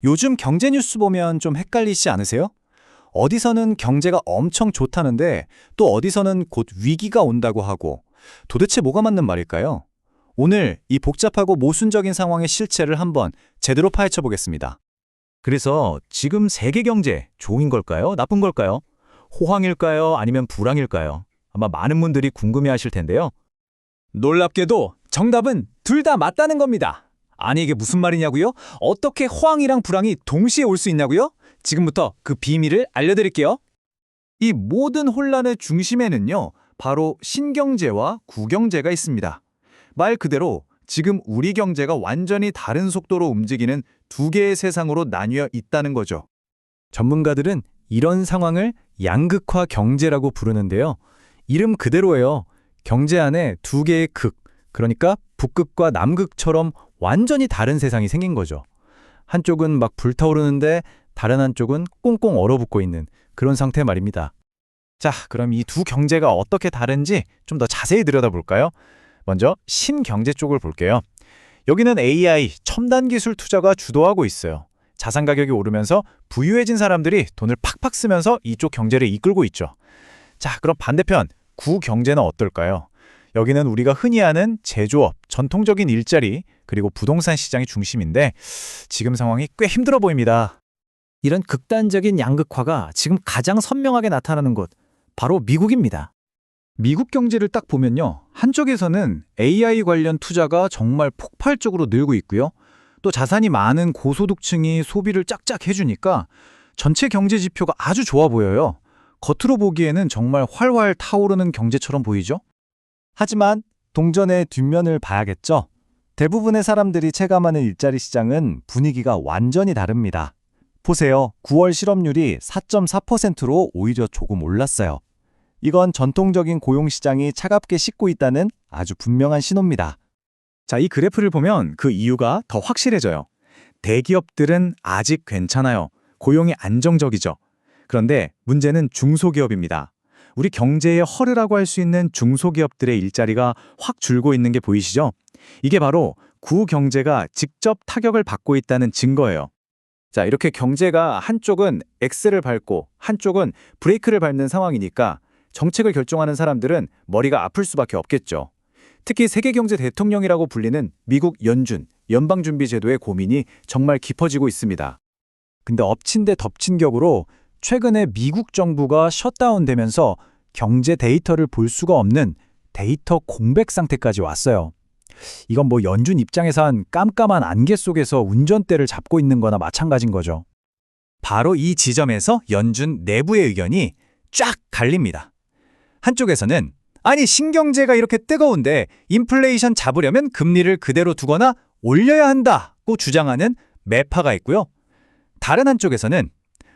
요즘 경제 뉴스 보면 좀 헷갈리지 않으세요? 어디서는 경제가 엄청 좋다는데 또 어디서는 곧 위기가 온다고 하고 도대체 뭐가 맞는 말일까요? 오늘 이 복잡하고 모순적인 상황의 실체를 한번 제대로 파헤쳐 보겠습니다. 그래서 지금 세계 경제 좋은 걸까요? 나쁜 걸까요? 호황일까요? 아니면 불황일까요? 아마 많은 분들이 궁금해하실 텐데요. 놀랍게도 정답은 둘 다 맞다는 겁니다. 아니 이게 무슨 말이냐고요? 어떻게 호황이랑 불황이 동시에 올 수 있냐고요? 지금부터 그 비밀을 알려드릴게요. 이 모든 혼란의 중심에는요, 바로 신경제와 구경제가 있습니다. 말 그대로 지금 우리 경제가 완전히 다른 속도로 움직이는 두 개의 세상으로 나뉘어 있다는 거죠. 전문가들은 이런 상황을 양극화 경제라고 부르는데요. 이름 그대로예요. 경제 안에 두 개의 극, 그러니까 북극과 남극처럼 완전히 다른 세상이 생긴 거죠. 한쪽은 막 불타오르는데 다른 한쪽은 꽁꽁 얼어붙고 있는 그런 상태 말입니다. 자, 그럼 이 두 경제가 어떻게 다른지 좀 더 자세히 들여다볼까요? 먼저 신경제 쪽을 볼게요. 여기는 AI, 첨단 기술 투자가 주도하고 있어요. 자산 가격이 오르면서 부유해진 사람들이 돈을 팍팍 쓰면서 이쪽 경제를 이끌고 있죠. 자, 그럼 반대편 구경제는 어떨까요? 여기는 우리가 흔히 아는 제조업, 전통적인 일자리, 그리고 부동산 시장이 중심인데 지금 상황이 꽤 힘들어 보입니다. 이런 극단적인 양극화가 지금 가장 선명하게 나타나는 곳, 바로 미국입니다. 미국 경제를 딱 보면요. 한쪽에서는 AI 관련 투자가 정말 폭발적으로 늘고 있고요. 또 자산이 많은 고소득층이 소비를 쫙쫙 해주니까 전체 경제 지표가 아주 좋아 보여요. 겉으로 보기에는 정말 활활 타오르는 경제처럼 보이죠? 하지만 동전의 뒷면을 봐야겠죠? 대부분의 사람들이 체감하는 일자리 시장은 분위기가 완전히 다릅니다. 보세요. 9월 실업률이 4.4%로 오히려 조금 올랐어요. 이건 전통적인 고용시장이 차갑게 식고 있다는 아주 분명한 신호입니다. 자, 이 그래프를 보면 그 이유가 더 확실해져요. 대기업들은 아직 괜찮아요. 고용이 안정적이죠. 그런데 문제는 중소기업입니다. 우리 경제의 허르라고 할 수 있는 중소기업들의 일자리가 확 줄고 있는 게 보이시죠? 이게 바로 구경제가 직접 타격을 받고 있다는 증거예요. 자, 이렇게 경제가 한쪽은 엑셀을 밟고 한쪽은 브레이크를 밟는 상황이니까 정책을 결정하는 사람들은 머리가 아플 수밖에 없겠죠. 특히 세계경제 대통령이라고 불리는 미국 연준, 연방준비제도의 고민이 정말 깊어지고 있습니다. 근데 엎친 데 덮친 격으로 최근에 미국 정부가 셧다운되면서 경제 데이터를 볼 수가 없는 데이터 공백 상태까지 왔어요. 이건 뭐 연준 입장에서 한 깜깜한 안개 속에서 운전대를 잡고 있는 거나 마찬가지인 거죠. 바로 이 지점에서 연준 내부의 의견이 쫙 갈립니다. 한쪽에서는 아니 신경제가 이렇게 뜨거운데 인플레이션 잡으려면 금리를 그대로 두거나 올려야 한다고 주장하는 매파가 있고요. 다른 한쪽에서는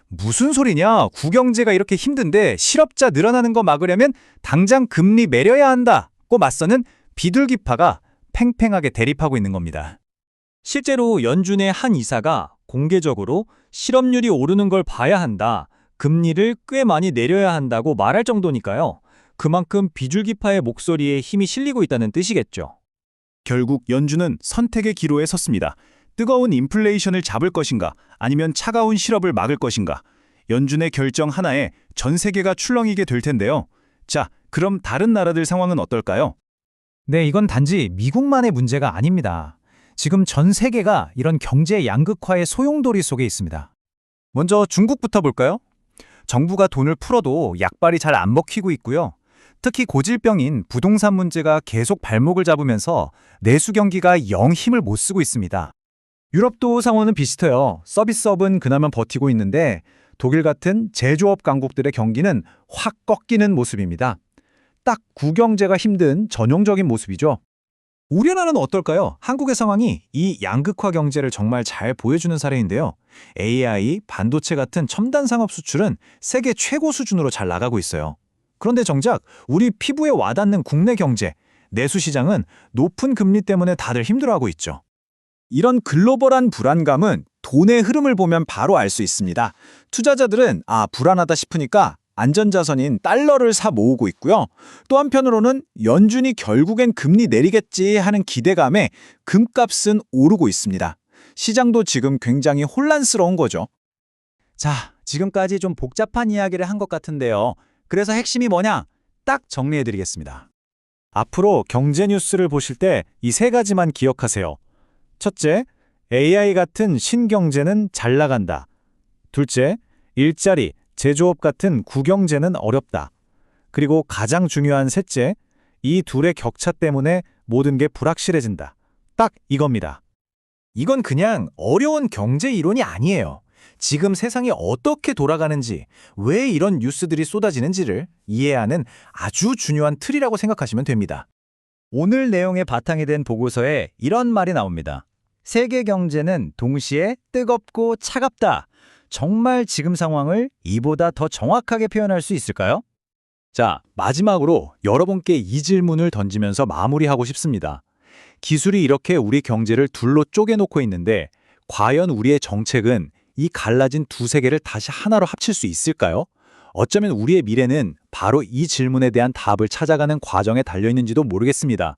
무슨 소리냐, 구경제가 이렇게 힘든데 실업자 늘어나는 거 막으려면 당장 금리 내려야 한다고 맞서는 비둘기파가 팽팽하게 대립하고 있는 겁니다. 실제로 연준의 한 이사가 공개적으로 실업률이 오르는 걸 봐야 한다, 금리를 꽤 많이 내려야 한다고 말할 정도니까요. 그만큼 비둘기파의 목소리에 힘이 실리고 있다는 뜻이겠죠. 결국 연준은 선택의 기로에 섰습니다. 뜨거운 인플레이션을 잡을 것인가 아니면 차가운 실업을 막을 것인가. 연준의 결정 하나에 전 세계가 출렁이게 될 텐데요. 자, 그럼 다른 나라들 상황은 어떨까요? 네, 이건 단지 미국만의 문제가 아닙니다. 지금 전 세계가 이런 경제 양극화의 소용돌이 속에 있습니다. 먼저 중국부터 볼까요? 정부가 돈을 풀어도 약발이 잘 안 먹히고 있고요. 특히 고질병인 부동산 문제가 계속 발목을 잡으면서 내수 경기가 영 힘을 못 쓰고 있습니다. 유럽도 상황은 비슷해요. 서비스업은 그나마 버티고 있는데 독일 같은 제조업 강국들의 경기는 확 꺾이는 모습입니다. 딱 구경제가 힘든 전형적인 모습이죠. 우리나라는 어떨까요? 한국의 상황이 이 양극화 경제를 정말 잘 보여주는 사례인데요. AI, 반도체 같은 첨단 산업 수출은 세계 최고 수준으로 잘 나가고 있어요. 그런데 정작 우리 피부에 와닿는 국내 경제, 내수 시장은 높은 금리 때문에 다들 힘들어하고 있죠. 이런 글로벌한 불안감은 돈의 흐름을 보면 바로 알 수 있습니다. 투자자들은 불안하다 싶으니까 안전자산인 달러를 사 모으고 있고요. 또 한편으로는 연준이 결국엔 금리 내리겠지 하는 기대감에 금값은 오르고 있습니다. 시장도 지금 굉장히 혼란스러운 거죠. 자, 지금까지 좀 복잡한 이야기를 한 것 같은데요. 그래서 핵심이 뭐냐? 딱 정리해드리겠습니다. 앞으로 경제 뉴스를 보실 때 이 세 가지만 기억하세요. 첫째, AI 같은 신경제는 잘 나간다. 둘째, 일자리, 제조업 같은 구경제는 어렵다. 그리고 가장 중요한 셋째, 이 둘의 격차 때문에 모든 게 불확실해진다. 딱 이겁니다. 이건 그냥 어려운 경제 이론이 아니에요. 지금 세상이 어떻게 돌아가는지, 왜 이런 뉴스들이 쏟아지는지를 이해하는 아주 중요한 틀이라고 생각하시면 됩니다. 오늘 내용의 바탕이 된 보고서에 이런 말이 나옵니다. 세계 경제는 동시에 뜨겁고 차갑다. 정말 지금 상황을 이보다 더 정확하게 표현할 수 있을까요? 자, 마지막으로 여러분께 이 질문을 던지면서 마무리하고 싶습니다. 기술이 이렇게 우리 경제를 둘로 쪼개놓고 있는데 과연 우리의 정책은 이 갈라진 두 세계를 다시 하나로 합칠 수 있을까요? 어쩌면 우리의 미래는 바로 이 질문에 대한 답을 찾아가는 과정에 달려있는지도 모르겠습니다.